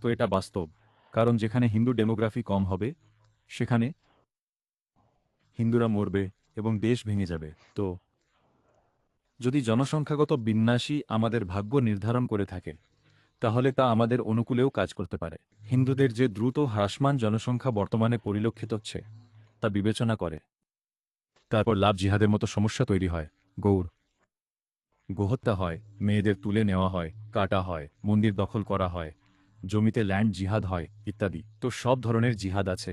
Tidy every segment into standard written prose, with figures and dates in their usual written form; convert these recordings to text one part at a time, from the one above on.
তো এটা বাস্তব, কারণ যেখানে হিন্দু ডেমোগ্রাফি কম হবে সেখানে হিন্দুরা মরবে এবং দেশ ভেঙে যাবে। তো যদি জনসংখ্যাগত বিন্যাসই আমাদের ভাগ্য নির্ধারণ করে থাকে, তাহলে তা আমাদের অনুকূলেও কাজ করতে পারে। হিন্দুদের যে দ্রুত হ্রাসমান জনসংখ্যা বর্তমানে পরিলক্ষিত হচ্ছে তা বিবেচনা করে তারপর লাভ জিহাদের মতো সমস্যা তৈরি হয়। গোহত্যা হয়, মেয়েদের তুলে নেওয়া হয়, কাটা হয়, মন্দির দখল করা হয়, জমিতে ল্যান্ড জিহাদ হয় ইত্যাদি। তো সব ধরনের জিহাদ আছে।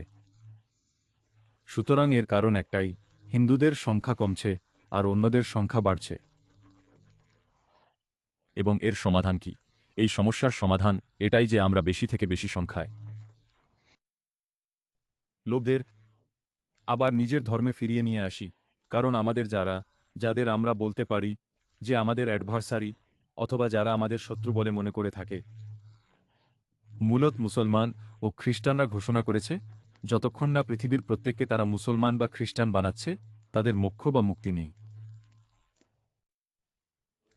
সুতরাং এর কারণ একটাই, হিন্দুদের সংখ্যা কমছে আর অন্যদের সংখ্যা বাড়ছে। এবং এর সমাধান কি? এই সমস্যার সমাধান এটাই যে আমরা বেশি থেকে বেশি সংখ্যায় লোকদের আবার নিজের ধর্মে ফিরিয়ে নিয়ে আসি। কারণ আমাদের যাদের আমরা বলতে পারি যে আমাদের অ্যাডভার্সারি অথবা যারা আমাদের শত্রু বলে মনে করে থাকে, মূলত মুসলমান ও খ্রিস্টানরা ঘোষণা করেছে যতক্ষণ না পৃথিবীর প্রত্যেককে তারা মুসলমান বা খ্রিস্টান বানাচ্ছে, তাদের মোক্ষ বা মুক্তি নেই।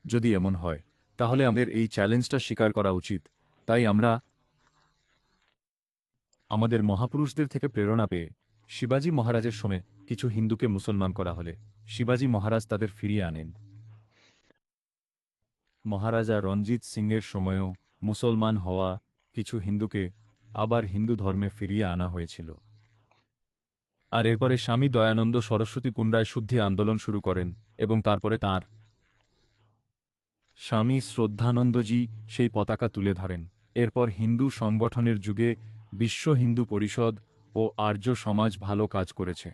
যদি এমন হয়, তাহলে আমাদের এই চ্যালেঞ্জটা স্বীকার করা উচিত। তাই আমরা আমাদের মহাপুরুষদের থেকে প্রেরণা পেয়ে শিবাজী মহারাজের সময় কিছু হিন্দুকে মুসলমান করা হলে শিবাজী মহারাজ তাদের ফিরিয়ে আনেন। মহারাজা রঞ্জিত সিংয়ের সময়ও মুসলমান হওয়া কিছু হিন্দুকে আবার হিন্দু ধর্মে ফিরিয়ে আনা হয়েছিল। আর এরপরে স্বামী দয়ানন্দ সরস্বতী কুণ্ডায় শুদ্ধি আন্দোলন শুরু করেন এবং তারপরে তাঁর স্বামী শ্রদ্ধানন্দজি সেই পতাকা তুলে ধরেন। এরপর হিন্দু সংগঠনের যুগে বিশ্ব হিন্দু পরিষদ ও আর্য সমাজ ভালো কাজ করেছে।